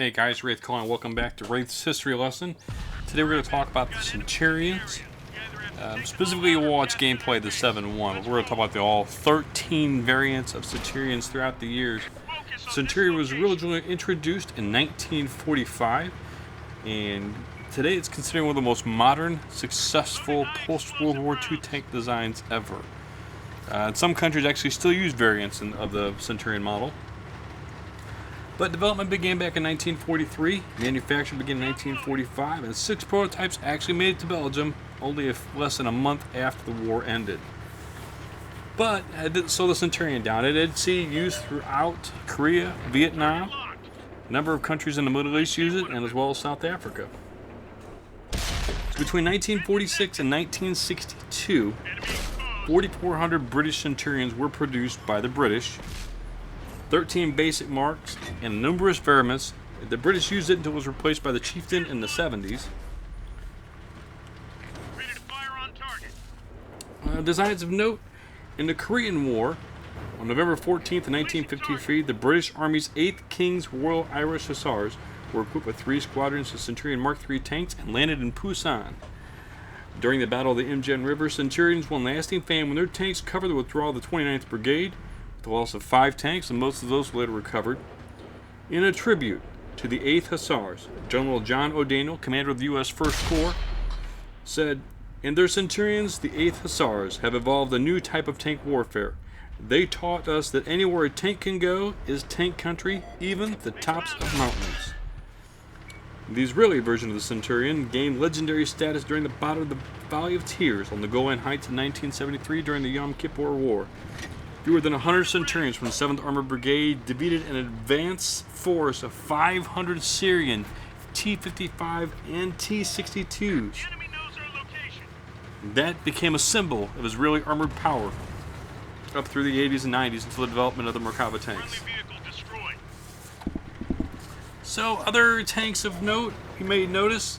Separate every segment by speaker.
Speaker 1: Hey guys, Wraith calling. Welcome back to Wraith's History Lesson. Today we're going to talk about the Centurions. Specifically, we'll watch gameplay of the 7-1. We're going to talk about the all 13 variants of Centurions throughout the years. Centurion was originally introduced in 1945, and today it's considered one of the most modern, successful post-World War II tank designs ever. Some countries actually still use variants of the Centurion model. But development began back in 1943, manufacture began in 1945, and 6 prototypes actually made it to Belgium only less than a month after the war ended. But it didn't slow the Centurion down. It did see use throughout Korea, Vietnam, a number of countries in the Middle East use it, and as well as South Africa. So between 1946 and 1962, 4,400 British Centurions were produced by the British. 13 basic marks and numerous variants. The British used it until it was replaced by the Chieftain in the 70s.
Speaker 2: Ready to fire on target.
Speaker 1: Designs of note: in the Korean War, on November 14th, 1953, the British Army's 8th King's Royal Irish Hussars were equipped with 3 squadrons of Centurion Mark III tanks and landed in Busan. During the Battle of the Imjen River, Centurions won lasting fame when their tanks covered the withdrawal of the 29th Brigade, the loss of 5 tanks, and most of those later recovered. In a tribute to the 8th Hussars, General John O'Daniel, commander of the U.S. First Corps, said, "In their Centurions, the 8th Hussars have evolved a new type of tank warfare. They taught us that anywhere a tank can go is tank country, even the tops of mountains." The Israeli version of the Centurion gained legendary status during the Battle of the Valley of Tears on the Golan Heights in 1973 during the Yom Kippur War. Fewer than 100 Centurions from the 7th Armored Brigade defeated an advance force of 500 Syrian T-55 and T-62s. That became a symbol of Israeli armored power up through the 80s and 90s until the development of the Merkava tanks. So, other tanks of note, you may notice,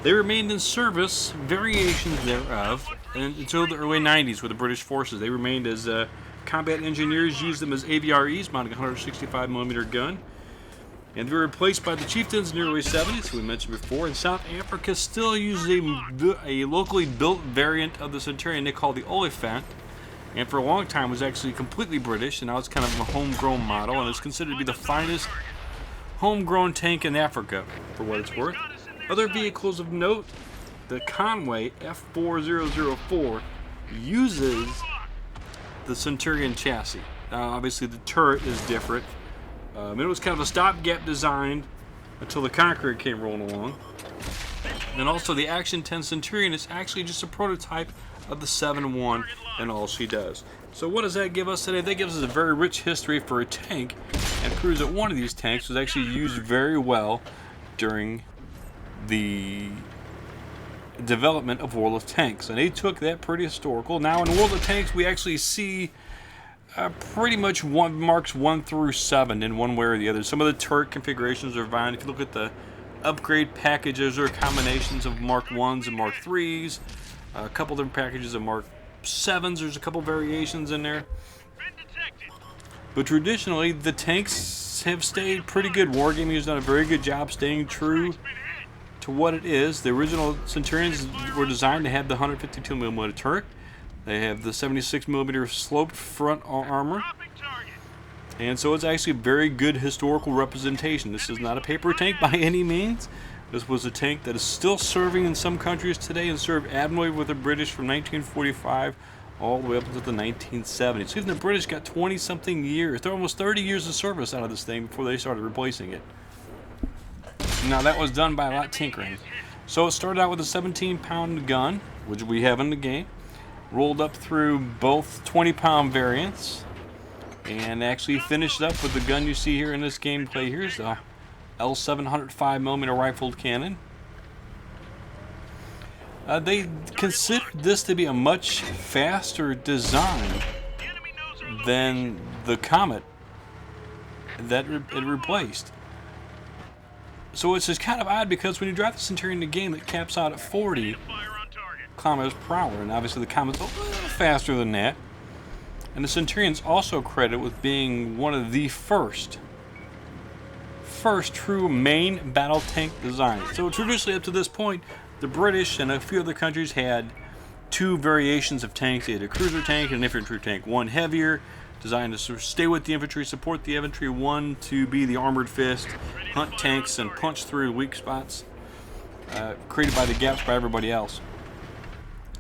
Speaker 1: they remained in service, variations thereof, until the early 90s with the British forces. They remained as combat engineers, used them as AVREs, mounting a 165mm gun. And they were replaced by the Chieftains in the early 70s, who we mentioned before. And South Africa still uses a locally built variant of the Centurion they call the Oliphant. And for a long time was actually completely British, and now it's kind of a homegrown model, and it's considered to be the finest homegrown tank in Africa, for what it's worth. Other vehicles of note: the Conway F4004 uses the Centurion chassis. Obviously the turret is different. It was kind of a stopgap design until the Conqueror came rolling along. And also the Action 10 Centurion is actually just a prototype of the 7-1 and all she does. So what does that give us today? That gives us a very rich history for a tank, and proves that one of these tanks was actually used very well during the development of World of Tanks, and they took that pretty historical. Now in World of Tanks we actually see pretty much marks 1 through 7 in one way or the other. Some of the turret configurations are fine. If you look at the upgrade packages, there are combinations of Mark 1s and Mark 3s, a couple different packages of Mark 7s. There's a couple variations in there, but traditionally the tanks have stayed pretty good. Wargaming has done a very good job staying true to what it is. The original Centurions were designed to have the 152mm turret. They have the 76mm sloped front armor, and so it's actually a very good historical representation. This is not a paper tank by any means. This was a tank that is still serving in some countries today and served admirably with the British from 1945 all the way up to the 1970s. So even the British got 20-something years, they're almost 30 years of service out of this thing before they started replacing it. Now that was done by a lot of tinkering. So it started out with a 17-pound gun, which we have in the game, rolled up through both 20-pound variants, and actually finished up with the gun you see here in this gameplay. Here's the L705 mm rifled cannon. They considered this to be a much faster design than the Comet that it replaced. So it's just kind of odd, because when you drive the Centurion in the game, it caps out at 40 kilometers per hour, and obviously the Comet's a little faster than that. And the Centurion's also credited with being one of the first first true main battle tank design. So traditionally up to this point, the British and a few other countries had two variations of tanks. They had a cruiser tank and an infantry tank. One heavier, designed to sort of stay with the infantry, support the infantry. One to be the armored fist, hunt tanks, and punch through weak spots created by the gaps by everybody else.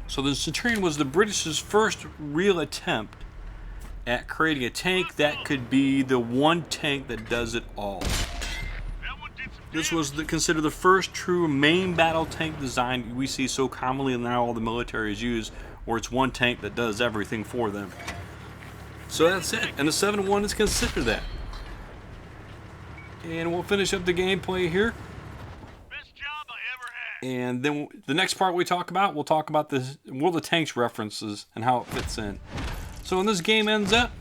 Speaker 1: So the Centurion was the British's first real attempt at creating a tank that could be the one tank that does it all. This was considered the first true main battle tank design we see so commonly now all the militaries use, where it's one tank that does everything for them. So that's it, and the 7-1 is considered that. And we'll finish up the gameplay here.
Speaker 2: Best job I ever had.
Speaker 1: And then the next part we'll talk about the World of Tanks references and how it fits in. So when this game ends up,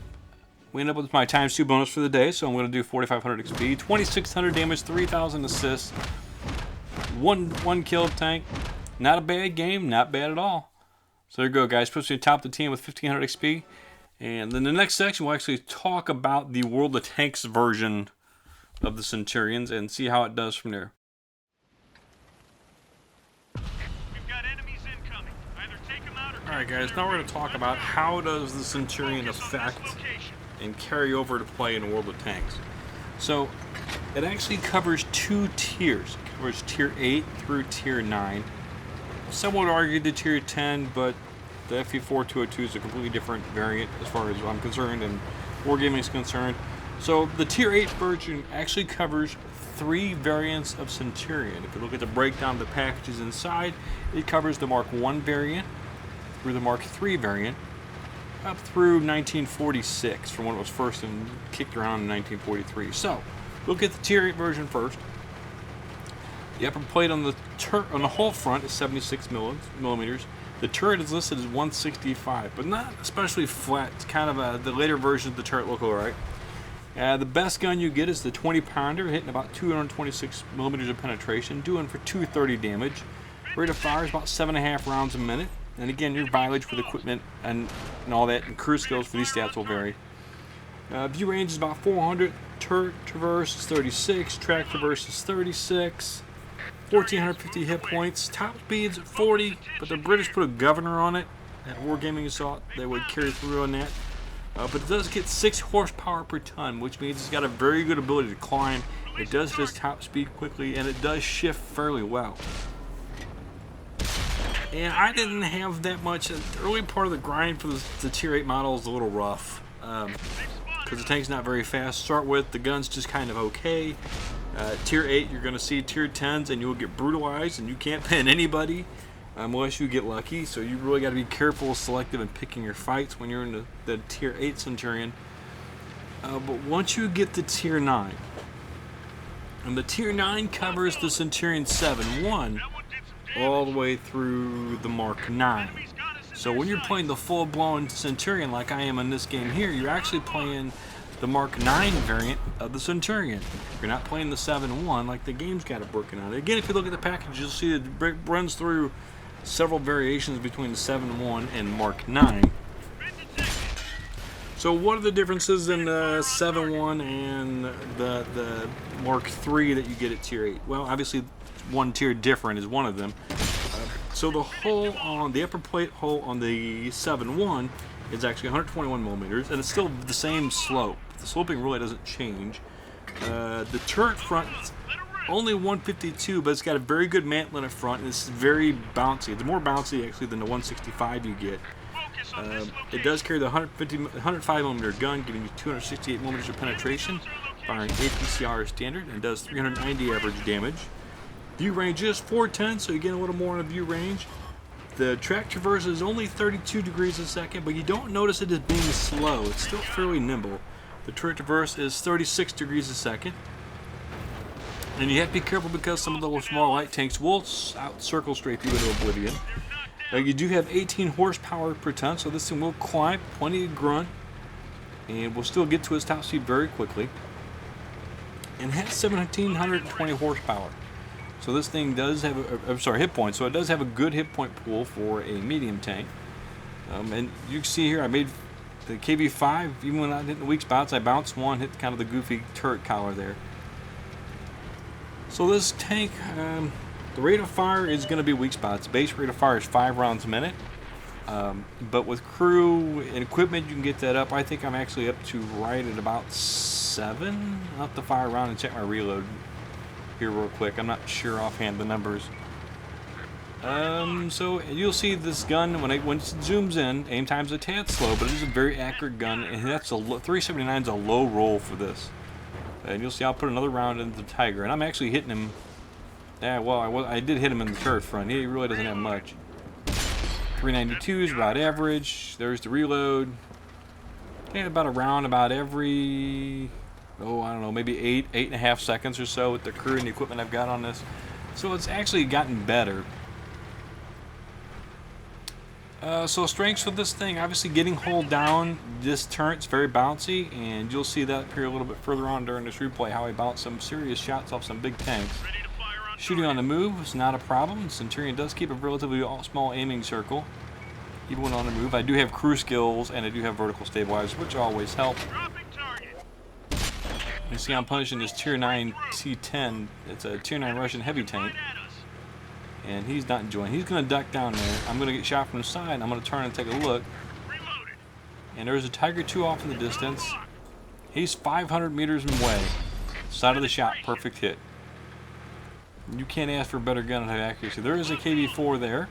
Speaker 1: we end up with my ×2 bonus for the day. So I'm going to do 4,500 XP, 2,600 damage, 3,000 assists, one kill tank. Not a bad game, not bad at all. So there you go, guys. Puts me top the team with 1,500 XP. And then the next section, we'll actually talk about the World of Tanks version of the Centurions and see how it does from there. Alright guys, now we're going to talk about how does the Centurion affect and carry over to play in World of Tanks. So, it actually covers two tiers. It covers Tier 8 through Tier 9. Some would argue the Tier 10, but the FE4202 is a completely different variant as far as I'm concerned and wargaming is concerned. So, the Tier 8 version actually covers 3 variants of Centurion. If you look at the breakdown of the packages inside, it covers the Mark 1 variant, through the Mark III variant, up through 1946, from when it was first and kicked around in 1943. So, look at the Tier 8 version first. The upper plate on the whole front is 76 millimeters. The turret is listed as 165, but not especially flat. It's kind of the later version of the turret look alright. The best gun you get is the 20-pounder, hitting about 226 millimeters of penetration, doing for 230 damage. Rate of fire is about 7.5 rounds a minute. And again, your mileage with equipment and all that, and cruise skills for these stats will vary. View range is about 400. Turret traverse is 36. Track traverse is 36. 1,450 hit points. Top speed's 40, but the British put a governor on it. At Wargaming Assault, they would carry through on that. But it does get 6 horsepower per ton, which means it's got a very good ability to climb. It does hit its top speed quickly, and it does shift fairly well. And I didn't have that much. The early part of the grind for the Tier 8 model is a little rough. Because the tank's not very fast to start with. The gun's just kind of okay. Tier 8, you're going to see Tier 10s and you'll get brutalized and you can't pin anybody unless you get lucky. So you really got to be careful, selective, and picking your fights when you're in the Tier 8 Centurion. But once you get to Tier 9, and the Tier 9 covers the Centurion 7-1, all the way through the Mark 9. So when you're playing the full-blown Centurion like I am in this game here, you're actually playing the Mark 9 variant of the Centurion. You're not playing the 7-1 like the game's got it broken out. Again, if you look at the package, you'll see it runs through several variations between the 7-1 and Mark 9. So what are the differences in the 7-1 and the Mark 3 that you get at Tier 8? Well, obviously, one tier different is one of them. So the hull on the upper plate hull on the 7-1 is actually 121 millimeters, and it's still the same slope. The sloping really doesn't change. The turret front is only 152, but it's got a very good mantle in the front, and it's very bouncy. It's more bouncy actually than the 165 you get. It does carry the 105 millimeter gun, giving you 268 millimeters of penetration, firing 8 PCR standard, and does 390 average damage. View range is 410, so you get a little more on a view range. The track traverse is only 32 degrees a second, but you don't notice it as being slow. It's still fairly nimble. The turret traverse is 36 degrees a second. And you have to be careful because some of the small light tanks will circle straight through into oblivion. You do have 18 horsepower per ton, so this thing will climb, plenty of grunt, and will still get to its top speed very quickly. And has 1,720 horsepower. So this thing does have hit points. So it does have a good hit point pool for a medium tank. And you can see here, I made the KV5. Even when I hit the weak spots, I bounced one, hit kind of the goofy turret collar there. So this tank, the rate of fire is going to be weak spots. Base rate of fire is 5 rounds a minute. But with crew and equipment, you can get that up. I think I'm actually up to right at about 7. I'll have to fire around and check my reload here real quick. I'm not sure offhand the numbers. So you'll see this gun when it zooms in, aim time's a tad slow, but it is a very accurate gun, and that's a 379 is a low roll for this. And you'll see I'll put another round into the Tiger, and I'm actually hitting him. Yeah, well, I did hit him in the turret front. He really doesn't have much. 392 is about average. There's the reload. Okay, about a round about every, I don't know, maybe 8.5 seconds or so with the crew and the equipment I've got on this. So it's actually gotten better. So strengths with this thing, obviously getting hull down, this turret's very bouncy, and you'll see that appear a little bit further on during this replay, how I bounce some serious shots off some big tanks. Shooting on the move is not a problem. Centurion does keep a relatively small aiming circle, even when on the move. I do have crew skills, and I do have vertical stabilizers, which always help. You see I'm punishing this Tier 9 T10. It's a Tier 9 Russian heavy tank. And he's not enjoying. He's going to duck down there. I'm going to get shot from the side. I'm going to turn and take a look. And there's a Tiger 2 off in the distance. He's 500 meters away. Side of the shot, perfect hit. You can't ask for a better gun at accuracy. There is a KV-4 there.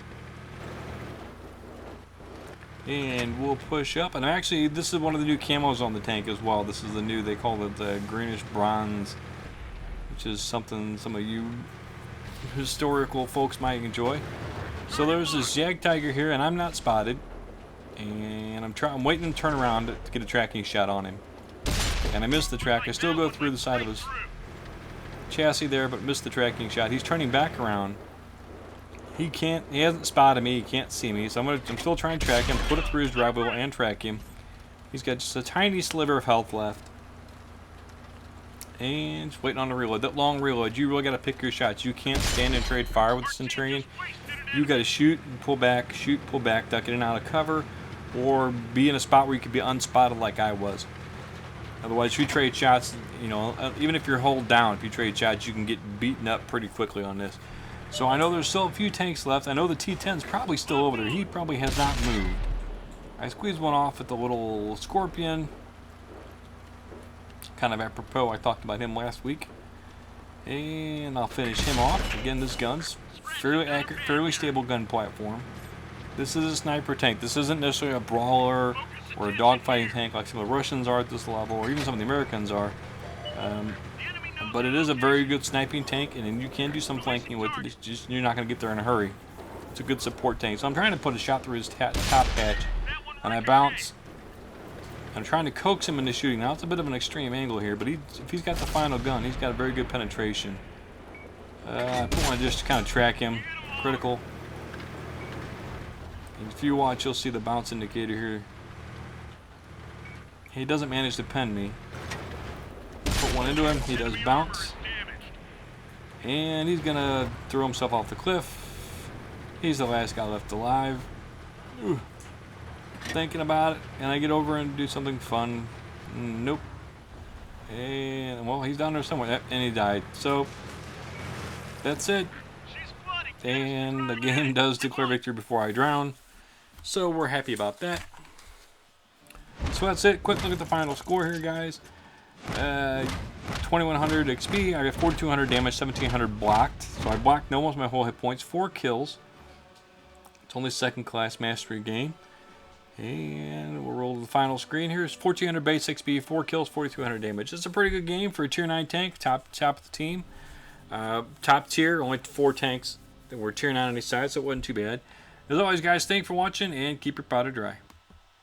Speaker 1: And we'll push up. And actually, this is one of the new camos on the tank as well. This is the new, they call it the greenish bronze, which is something some of you historical folks might enjoy. So there's this Jag Tiger here, and I'm not spotted. And I'm waiting to turn around to get a tracking shot on him. And I missed the track. I still go through the side of his chassis there, but missed the tracking shot. He's turning back around. He hasn't spotted me, he can't see me, so I'm still trying to track him, put it through his drive wheel and track him. He's got just a tiny sliver of health left. And just waiting on the reload. That long reload, you really got to pick your shots. You can't stand and trade fire with the Centurion. You got to shoot and pull back, shoot, pull back, duck in and out of cover, or be in a spot where you could be unspotted like I was. Otherwise, if you trade shots, you know, even if you're hulled down, if you trade shots, you can get beaten up pretty quickly on this. So I know there's still a few tanks left. I know the T-10's probably still over there. He probably has not moved. I squeezed one off at the little Scorpion. Kind of apropos, I talked about him last week. And I'll finish him off. Again, this gun's fairly accurate, fairly stable gun platform. This is a sniper tank. This isn't necessarily a brawler or a dogfighting tank like some of the Russians are at this level, or even some of the Americans are. But it is a very good sniping tank, and you can do some flanking with it. It's just, you're not going to get there in a hurry. It's a good support tank. So I'm trying to put a shot through his top hatch, and I bounce. I'm trying to coax him into shooting. Now, it's a bit of an extreme angle here, but if he's got the final gun, he's got a very good penetration. I put one just to kind of track him. Critical. And if you watch, you'll see the bounce indicator here. He doesn't manage to pen me. Put one into him. He does bounce. And he's going to throw himself off the cliff. He's the last guy left alive. Ooh. Thinking about it, and I get over and do something fun. Nope. And well, he's down there somewhere, and he died. So that's it. And the game does declare victory before I drown, so we're happy about that. So that's it. Quick look at the final score here, guys. 2100 XP. I got 4200 damage, 1700 blocked. So I blocked almost my whole hit points. 4 kills. It's only second class mastery game. And we'll roll to the final screen here. It's 1400 base XP, 4 kills, 4200 damage. It's a pretty good game for a tier 9 tank, top of the team. Top tier, only 4 tanks that were tier 9 on each side, so it wasn't too bad. As always, guys, thanks for watching, and keep your powder dry.